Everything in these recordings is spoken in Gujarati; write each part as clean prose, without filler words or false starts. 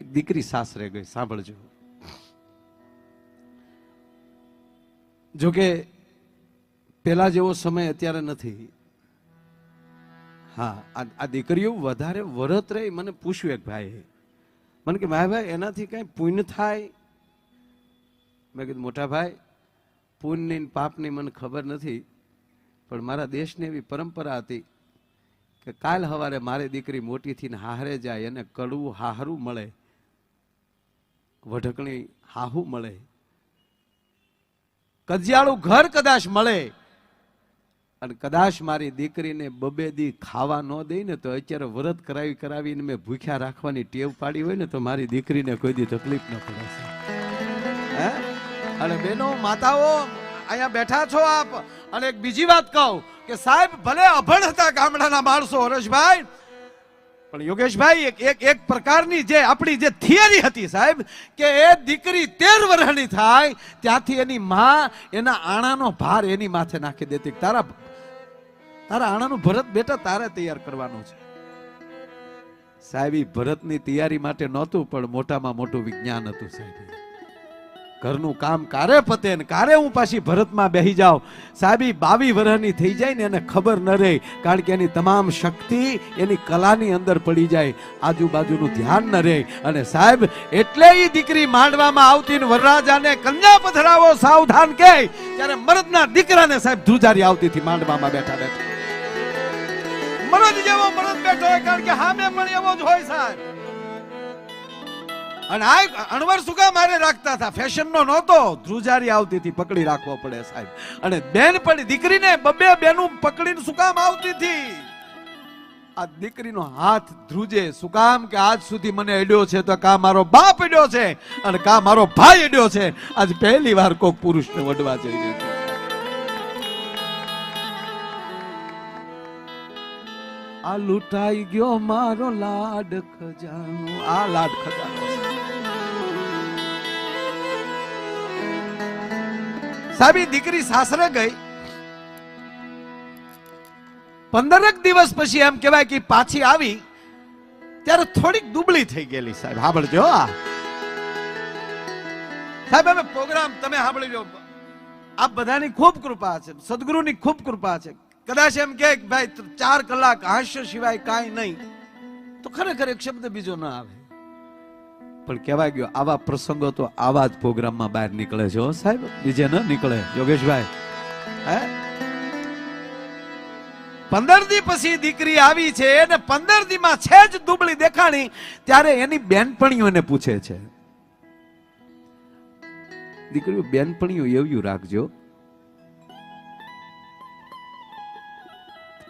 દીકરી સાસરે ગઈ. સાંભળજો, જોકે પેલા જેવો સમય અત્યારે નથી. હા, આ દીકરીઓ વધારે વરત રહી. મને પૂછ્યું એક ભાઈ, મને કે ભાઈ એનાથી કઈ પુણ્ય થાય? મેં કીધું મોટા ભાઈ, પુણ્ય પાપની મને ખબર નથી, પણ મારા દેશની એવી પરંપરા હતી કે કાલ સવારે મારી દીકરી મોટી થઈને હાહરે જાય, એને કડવું હાહરું મળે, વઢકણી હાહુ મળે, કજિયાળું ઘર કદાચ મળે, અને કદાચ મારી દીકરીને બબે દી ખાવા ન દઈ ને તો અત્યારે વ્રત કરાવીને મેં ભૂખ્યા રાખવાની ટેવ પાડી હોય ને તો મારી દીકરીને કોઈ દી તકલીફ ન પડે. અને બહેનો, માતાઓ અહીંયા બેઠા છો આપ. અને એક બીજી વાત કહું કે સાહેબ ભલે અભણ હતા ગામડાના માણસો હરેશભાઈ, પણ યોગેશભાઈ એક પ્રકારની જે આપણી જે થિયરી હતી સાહેબ, કે એ દીકરી 13 વર્ષની થાય ત્યાંથી એની માં એના આણાનો ભાર એની માથે નાખી દેતી. તારા આણાનું ભરત બેટા તારે તૈયાર કરવાનું છે. સાહેબ ઈ ભરતની તૈયારી માટે નહોતું, પણ મોટામાં મોટું વિજ્ઞાન હતું સાહેબ. ઘરનું કામ કારે પતે ને કારે હું પાછી ભરતમાં બેહી જાઉં. સાહેબ 22 વર્ષની થઈ જાય ને એને ખબર ન રહે, કારણ કે એની તમામ શક્તિ એની કલાની અંદર પડી જાય, આજુબાજુનું ધ્યાન ન રહે. અને સાહેબ એટલે એ દીકરી માંડવામાં આવતી ને વરરાજાને કન્યા પધરાવો સાવધાન કહે, ત્યારે મરદના દીકરાને સાહેબ ધ્રુજારી આવતી હતી માંડવામાં બેઠા બેઠા. મરદ જેવો મરદ બેઠો હોય, કારણ કે હામે પણ એવો જ હોય સાહેબ. અને આ અણવર સુકા મારે રાખતા હતા, ફેશન નો નહોતો, ધ્રુજારી આવતી હતી, પકડી રાખવો પડે સાહેબ. અને બેન પણ દીકરીને બબે બેનું પકડીને સુકામ આવતી હતી. આ દીકરીનો હાથ ધ્રુજે સુકામ કે આજ સુધી મને અડ્યો છે તો કા મારો બાપ અડ્યો છે અને કા મારો ભાઈ અડ્યો છે. આજ પહેલી વાર કોક પુરુષને વડવા જઈ રહ્યો છે. આ લૂંટાઈ ગયો મારો લાડ ખજાનો. આ લાડ ખજાનો સાહેબ. દીકરી સાસરે ગઈ, 15 દિવસ પછી એમ કહેવાય કે પાછી આવી ત્યારે થોડીક દુબળી થઈ ગયેલી સાહેબ. સાંભળજો સાહેબ, અમે પ્રોગ્રામ તમે સાંભળી લો. આપ બધાની ખૂબ કૃપા છે, સદગુરુની ખૂબ કૃપા છે. કદાચ એમ કે ભાઈ 4 કલાક હાસ્ય સિવાય કાંઈ નહીં, તો ખરેખર એક શબ્દ બીજો ના આવે. પણ કહેવાય ગયો આવા પ્રસંગો તો આવા જ પ્રોગ્રામમાં બહાર નીકળે છે સાહેબ, બીજે ન નીકળે. યોગેશભાઈ, 15 દી પછી દીકરી આવી છે અને 15 દીમાં છે જ દુબળી દેખાણી, ત્યારે એની બેનપણીઓને પૂછે છે, દીકરીઓ બેનપણીઓ એવું રાખજો,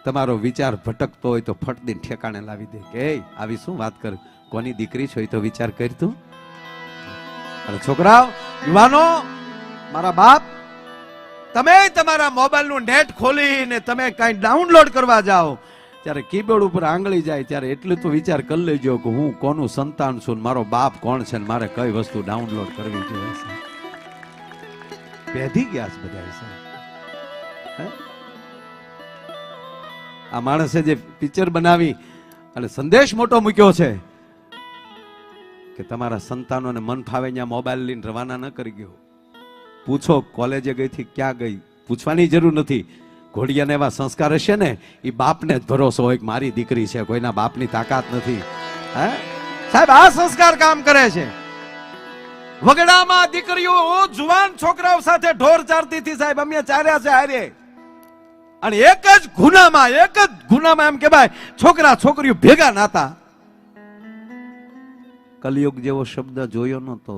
તમારો વિચાર ભટકતો હોય તો ફટ દઈને ઠેકાણે લાવી દે કે આવી શું વાત કર, કોની દીકરી છો એ તો વિચાર કર તું. અને છોકરાઓ, યુવાનો, મારા બાપ, તમે તમારા મોબાઈલનું નેટ ખોલીને તમે કઈ ડાઉનલોડ કરવા જાઓ ત્યારે કીબોર્ડ ઉપર આંગળી જાય ત્યારે એટલું તો વિચાર કરી લેજો કે હું કોનું સંતાન છું, મારો બાપ કોણ છે, મારે કઈ વસ્તુ ડાઉનલોડ કરવી જોઈએ છે. પેધી ગયા છે બધા સાહેબ. આ માણસે જે પિક્ચર બનાવી અને સંદેશ મોટો મૂક્યો છે કે તમારા સંતાનોને મન ફાવે ત્યાં મોબાઈલ લઈને રવાના ન કરી ગયો. પૂછો કોલેજે ગઈ થી ક્યાં ગઈ, પૂછવાની જરૂર નથી. ઘોડિયાને એવા સંસ્કાર હશે ને, એ બાપને જ ભરોસો હોય કે મારી દીકરી છે, કોઈના બાપની તાકાત નથી. સાહેબ આ સંસ્કાર કામ કરે છે. વગડામાં દીકરીઓ જુવાન છોકરાઓ સાથે ઢોર ચારતી હતી સાહેબ, અમે ચાર્યા છે હારે. અને એક જ ગુનામાં એમ કે ભાઈ છોકરા છોકરીઓ ભેગા નાતા. કલયુગ જેવો શબ્દ જોયો નતો.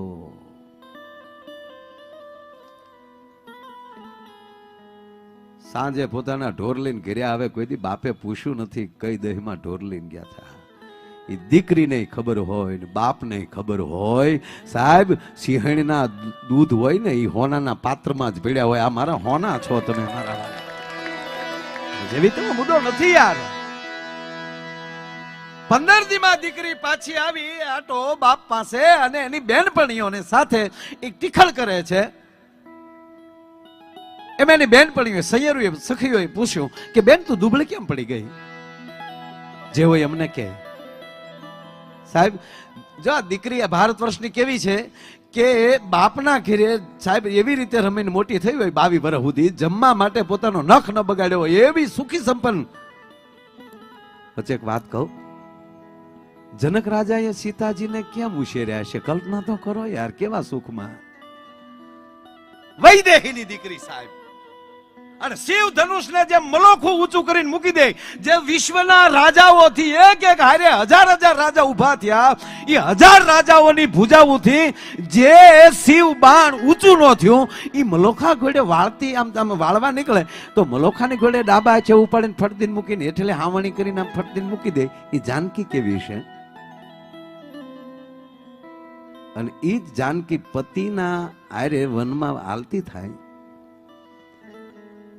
સાંજે પોતાના ઢોર લઈને ઘરે આવે, કોઈ દી બાપે પૂછ્યું નથી કઈ દહીમાં ઢોર લઈને ગયા હતા. એ દીકરીને ખબર હોય ને બાપને ખબર હોય સાહેબ. સિંહણના દૂધ હોય ને એ હોનાના પાત્રમાં જ ભેળ્યા હોય. આ મારા હોના છો તમે, મારા જેવી તો મુદ્દો નથી યાર. 15 દીમાં દીકરી પાછી આવી આટો બાપ પાસે અને એની બેનપણીઓને સાથે એક ટીખળ કરે છે. એમ એની બેનપણીઓ સૈયરોએ સખીઓએ પૂછ્યું કે બેન તું દુબળી કેમ પડી ગઈ? જે હોય એમને કે સાહેબ જો આ દીકરી આ ભારત વર્ષની કેવી છે કે બાપના ઘેરે સાહેબ એવી રીતે રમીને મોટી થઈ હોય 22 વર્ષ સુધી, જમવા માટે પોતાનો નખ ન બગાડ્યો હોય એવી સુખી સંપન્ન. વચ્ચે એક વાત કહું, જનક રાજાએ સીતાજીને કેમ ઉછેર્યા છે? કલ્પના તો કરો યાર, કેવા સુખમાં. વૈદેહીની દીકરી સાહેબ, અને શિવ ધનુષને જે મલોખું ઊંચું કરીને મૂકી દે, જે વિશ્વના રાજાઓથી એક એક હારે હજાર હજાર રાજા ઉભા થયા, એ હજાર રાજાઓની ભુજાઓથી જે શિવ બાણ ઊંચું ન થયું, એ મલોખા ઘોડે વાળતી આમ વાળવા નીકળે તો મલોખાની ઘોડે ડાબા છે ઉપાડીને ફટદીને મૂકીને હેઠલે હાવણી કરીને આમ ફટદીને મૂકી દે. એ જાનકી કેવી છે? અને એ જ જાનકી પતિના આરે વનમાં હાલતી થાય.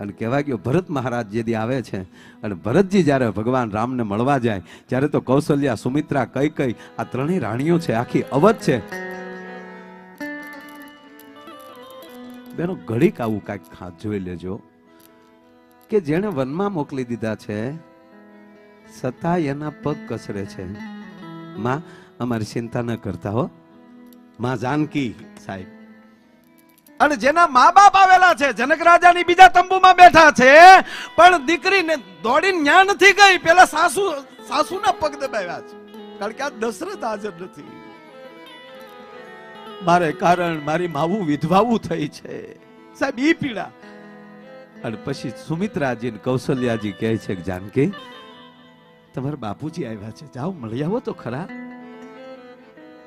અને કહેવાય ગયો ભરત મહારાજ જેદી આવે છે અને ભરતજી જ્યારે ભગવાન રામને મળવા જાય ત્યારે તો કૌશલ્યા, સુમિત્રા, કૈકેયી આ ત્રણેય રાણીઓ છે, આખી અવધ છે. બેનો ઘડીક આવું કાંઈક ખાસ જોઈ લેજો કે જેણે વનમાં મોકલી દીધા છે છતાં એના પગ કસરે છે. માં અમારી ચિંતા ન કરતા હો, માં જાનકી સાહેબ. અને જેના મા બાપ આવેલા છે, જનક રાજાની બીજા તંબુમાં બેઠા છે, પણ દીકરીને દોડીને ન્યા નથી ગઈ, પેલા સાસુના પગ દબાવ્યા છે. કારણ કે આ દશરથ હાજર નથી. મારે કારણ મારી માવું વિધવાવું થઈ છે સાહેબ, ઈ પીડા. અને પછી સુમિત્રાજી ને કૌશલ્યાજી કહે છે કે જાનકી તમારા બાપુજી આવ્યા છે, જાઓ મળી આવો તો ખરા.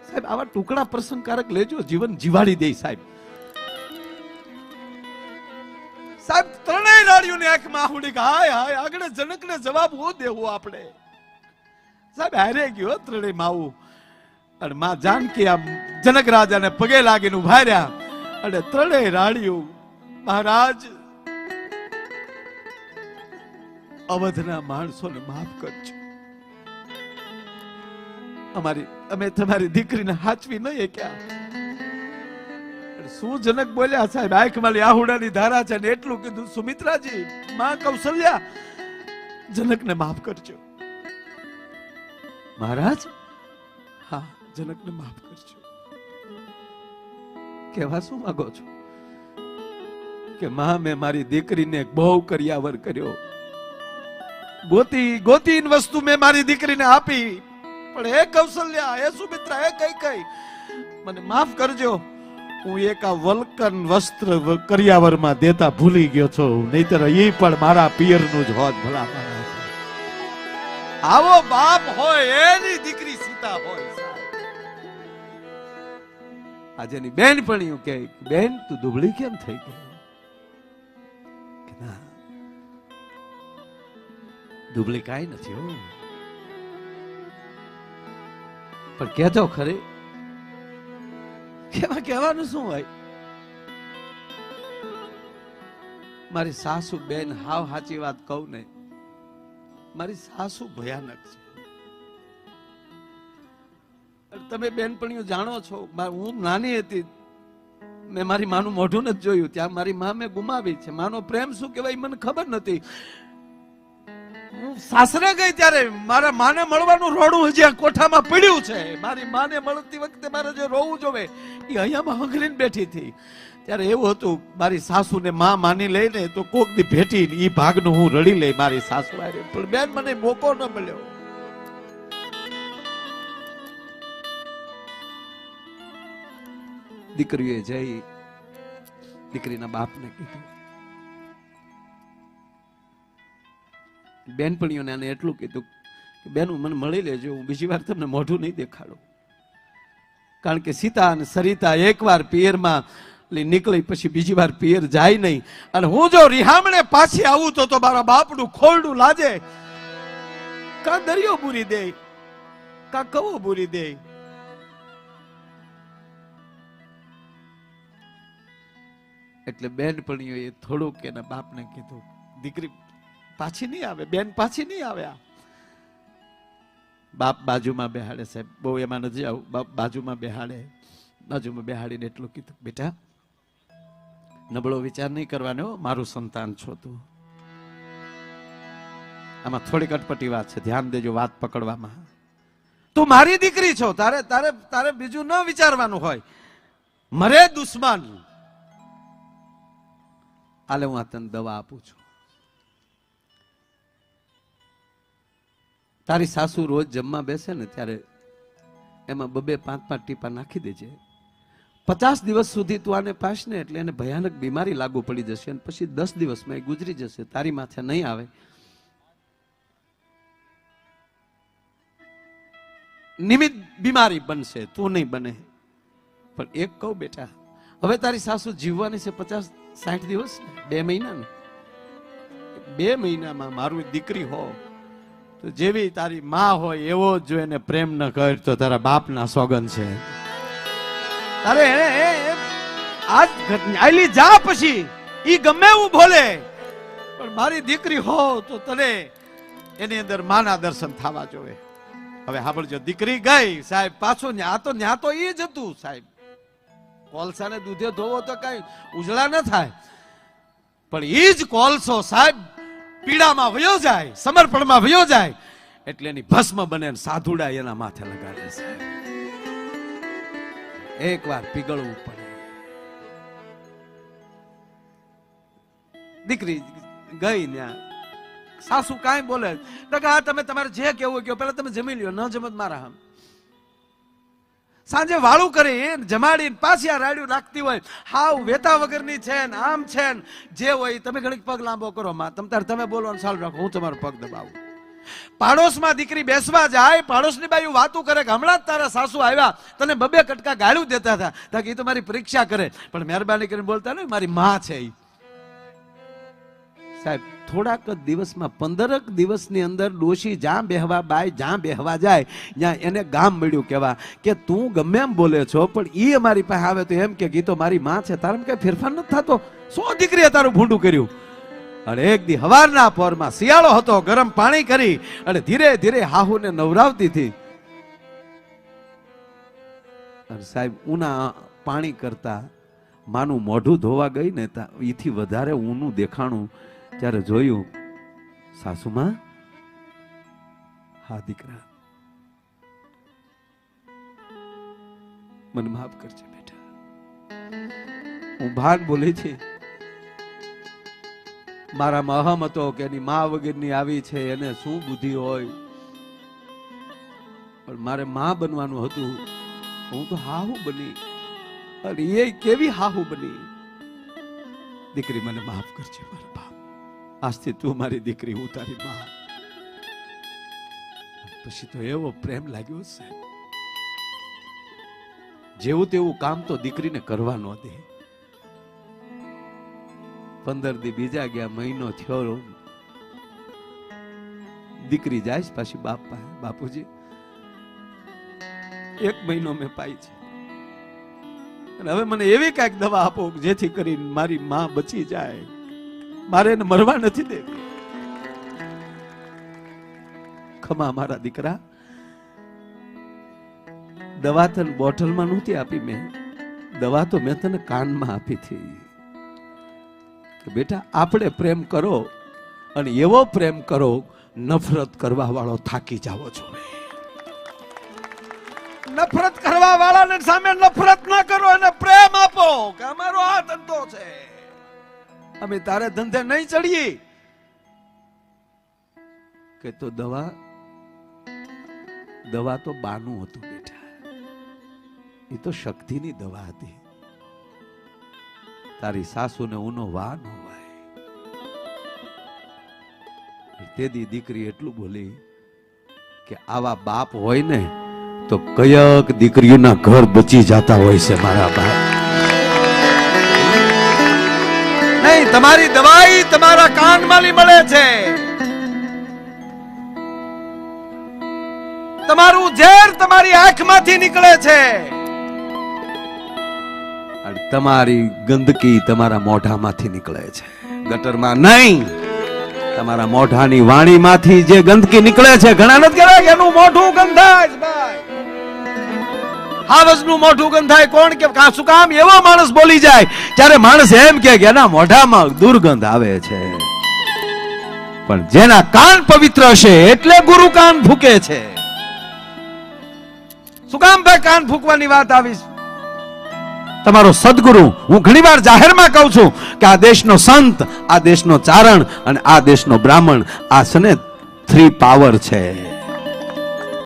સાહેબ આવા ટુકડા પ્રસંગકારક લેજો, જીવન જીવાડી દે સાહેબ. સાહેબ ત્રણેય રાણીઓની આંખમાં આહુડી કે હાય હાય, આગળ જનકને જવાબ હું દેવું આપણે. સાહેબ હારે ગયો ત્રણેય માવું. અને માં જાનકી આમ જનક રાજાને પગે લાગીને ઉભા રહ્યા. અને ત્રણેય રાણીઓ, મહારાજ અવધના માણસોને માફ કરજો, અમે તમારી દીકરીને હાચવી નહીં ક્યાં. શું જનક બોલ્યા સાહેબ, આંખમાં આહુડાની ધારા છે ને એટલું કીધું, સુમિત્રાજી, માં કૌશલ્યા, જનકને માફ કરજો. મહારાજ હા, જનકને માફ કરજો. કેવા શું માંગો છો? કે માં મેં મારી દીકરીને બહુ કર્યાવર કર્યો, ગોતી વસ્તુ મેં મારી દીકરીને આપી, પણ હે કૌશલ્યા, હે સુમિત્રા, હે કૈકેયી, મને માફ કરજો. હું એક આ વલ્કન વસ્ત્ર કરિયાવરમાં દેતા ભૂલી ગયો છું, નહીતર એ પણ મારા પિયરનું જ હોત. ભલા માણસ, આવો બાપ હોય એની દીકરી સીતા હોય. આજેની બેન પણ એવું કહે, બેન તું દુબળી કેમ થઈ ગઈ? ના, દુબળી કાંઈ નથી હો, પણ કહેતો ખરી. કહેવાનું શું હોય? મારી સાસુ બેન, હાવ સાચી વાત કહું ને, મારી સાસુ ભયાનક છે. તમે બેનપણીઓ જાણો છો, હું નાની હતી મેં મારી માનું મોઢું નથી જોયું, ત્યાં મારી માં મેં ગુમાવી છે. માનો પ્રેમ શું કહેવાય મને ખબર નથી. હું સાસરે ગઈ ત્યારે મારા માને મળવાનું રોડું હજી કોઠામાં પડ્યું છે. મારી માને મળતી વખતે મારે જે રોવું જોવે એ અહીંયામાં હંગરીને બેઠી હતી. ત્યારે એવું હતું, મારી સાસુને માં માની લઈને તો કોક દી ભેટી ઈ ભાગનું હું રડી લઈ મારી સાસુ હારે, પણ બેન મને મોકો ન મળ્યો. દીકરીએ જઈ દીકરીના બાપને કીધું. બેનપણીઓને આને એટલું કીધું કે બેન મને મળી લેજો, હું બીજી વાર તમને મોઢું નહીં દેખાડું. કારણ કે સીતા અને સરિતા એકવાર પિયરમાં નીકળી પછી બીજી વાર પિયર જાય નહીં. અને હું જો રિહામણે પાછી આવું તો મારા બાપનું ખોરડું લાજે. કા દરિયો બુરી દે, કા કવો બુરી દે. એટલે બેનપણીઓએ થોડુંક એના બાપને કીધું, દીકરી પાછી નહીં આવે, બેન પાછી નહીં આવે. બાપ બાજુમાં બેહાડે સાહેબ, બહુ એમાં નથી આવું. બાપ બાજુમાં બેહાડીને એટલું કીધું, બેટા નબળો વિચાર નહીં કરવાનો, મારું સંતાન છો તું. આમાં થોડીક અટપટી વાત છે, ધ્યાન દેજો વાત પકડવામાં. તું મારી દીકરી છો, તારે તારે તારે બીજું ન વિચારવાનું હોય. મરે દુશ્મન, આલે હું આ તને દવા આપું છું. તારી સાસુ રોજ જમવા બેસે ને ત્યારે એમાં 2-5 ટીપા નાખી દેજે. 50 દિવસ સુધી તું આને પાસ ને એટલે એને ભયાનક બીમારી લાગુ પડી જશે અને પછી 10 દિવસમાં એ ગુજરી જશે, તારી માથે નહીં આવે. નિમિત્ત બીમારી બનશે, તું નહીં બને. પણ એક કહું બેટા, હવે તારી સાસુ જીવવાની છે 50-60 દિવસ, 2 મહિના ને 2 મહિનામાં મારું દીકરી હો તો જેવી તારી માં હોય એવો જ જો એને પ્રેમ ન કર તો તારા બાપના સોગન છે. તારે આજ આયલી જા, પછી ઈ ગમે એવું બોલે પણ મારી દીકરી હો તો તને એની અંદર માના દર્શન થવા જોવે. હવે સાંભળજો, દીકરી ગઈ સાહેબ, પાછું ન્યા તો એ જ હતું સાહેબ. કોલસાને દૂધે ધોવો તો કઈ ઉજળા ન થાય, પણ એ જ કોલસો સાહેબ પીડામાં વયો જાય, સમર્પણમાં વયો જાય એટલે એની ભસ્મ બને, સાધુડા એના માથે લગાડે. સાહેબ એક વાર પીગળવું પડે. દીકરી ગઈ ત્યાં, સાસુ કાંઈ બોલે આ તમે તમારે જે કેવું કહો, પેલા તમે જમી લ્યો, ન જમત મારા હમ. સાંજે વાળું કરી જમાડી પાછી આ રાડ્યું નાખતી હોય, હાવ વેતા વગરની છે ને આમ છે ને જે હોય. તમે ઘડીક પગ લાંબો કરો માં, તમે બોલવાનું ચાલુ રાખો, હું તમારો પગ દબાવું. પાડોશમાં દીકરી બેસવા જાય, પાડોશની બાઈ વાતું કરે કે હમણાં જ તારા સાસુ આવ્યા, તને 2 કટકા ગાળું દેતા હતા, તાકે એ તો મારી પરીક્ષા કરે, પણ મહેરબાની કરીને બોલતા ને મારી માં છે. સાહેબ થોડાક જ દિવસમાં 15 દિવસની અંદર ડોશી જ્યાં બેહવા, બાઈ જ્યાં બેહવા જાય ત્યાં એને ગામ મળ્યું કેવા કે તું ગમે એમ બોલે છો પણ ઈ અમારી પાસે આવે તો એમ કે ગીતો મારી માં છે, તારે કઈ ફેરફાર નથી થતો, શું દીકરીએ તારું ભૂંડું કર્યું. અને એક દી હવારના પોરમાં શિયાળો હતો, ગરમ પાણી કરી અને ધીરે ધીરે હાહુને નવરાવતી હતી. અને સાહેબ ઉના પાણી કરતા માનું મોઢું ધોવા ગઈ ને એથી વધારે ઊનું દેખાણું. ત્યારે જોયું, સાસુમાં, હા દીકરા મને માફ કરજે બેટા, હું ભાન બોલી છે, મારામાં અહમ હતો કે એની મા વગરની આવી છે, એને શું બુદ્ધિ હોય, પણ મારે માં બનવાનું હતું, હું તો હાહુ બની. અને એ કેવી હાહુ બની. દીકરી મને માફ કરજે મારા બાપ, આજથી તું મારી દીકરી, હું તારી માં. પછી તો એવો પ્રેમ લાગ્યો સાહેબ, જેવું તેવું કામ તો દીકરીને કરવા ન દે. 15 દી બીજા ગયા, મહિનો થયો, દીકરી જાય પાછી બાપ પાસે, બાપુજી 1 મહિનો મેં પાઈ છે અને હવે મને એવી કઈક દવા આપો જેથી કરીને મારી માં બચી જાય, મારે એને મરવા નથી દેવી. ખમા મારા દીકરા, દવા તને બોટલમાં નહોતી આપી મેં, દવા તો મેં તને કાનમાં આપી હતી કે બેટા આપણે પ્રેમ કરો અને એવો પ્રેમ કરો નફરત કરવા વાળો થાકી જાવો જોઈએ. નફરત કરવા વાળાને સામે નફરત ના કરો, એને પ્રેમ આપો કે અમારો આ ધંધો છે, અમે તારે ધંધે નહીં ચડીએ. કે તો દવા તો બાનું હતું બેટા, એ તો શક્તિની દવા હતી. તારી સાસુને ઉનો વા ન હોય. તેદી દીકરી એટલું બોલી કે આવા બાપ હોય ને તો કયક દીકરીઓના ઘર બચી જતા હોય છે મારા બાપ. નહીં, તમારી દવાઈ તમારા કાનમાંથી મળે છે, તમારું ઝેર તમારી આંખમાંથી નીકળે છે, અને તમારી ગંદકી તમારા મોઢામાંથી નીકળે છે, ગટરમાં નહીં. તમારા મોઢાની વાણીમાંથી જે ગંદકી નીકળે છે, ઘણા નથી કહેવાય કે એનું મોઢું ગંધાય છે ભાઈ, હાવજનું મોઢું ગંધાય. કોણ કે શું કામ એવો માણસ બોલી જાય ત્યારે માણસ એમ કે એના મોઢામાં દુર્ગંધ આવે છે, પણ જેના કાન પવિત્ર છે એટલે ગુરુ કાન ફૂકે છે. શું કામ ભાઈ કાન ફૂંકવાની વાત આવી છે? તમારો સદગુરુ હું ઘણીવાર જાહેરમાં કહું છું કે આ દેશનો સંત, આ દેશનો ચારણ અને આ દેશનો બ્રાહ્મણ, આ છે ને 3 પાવર છે.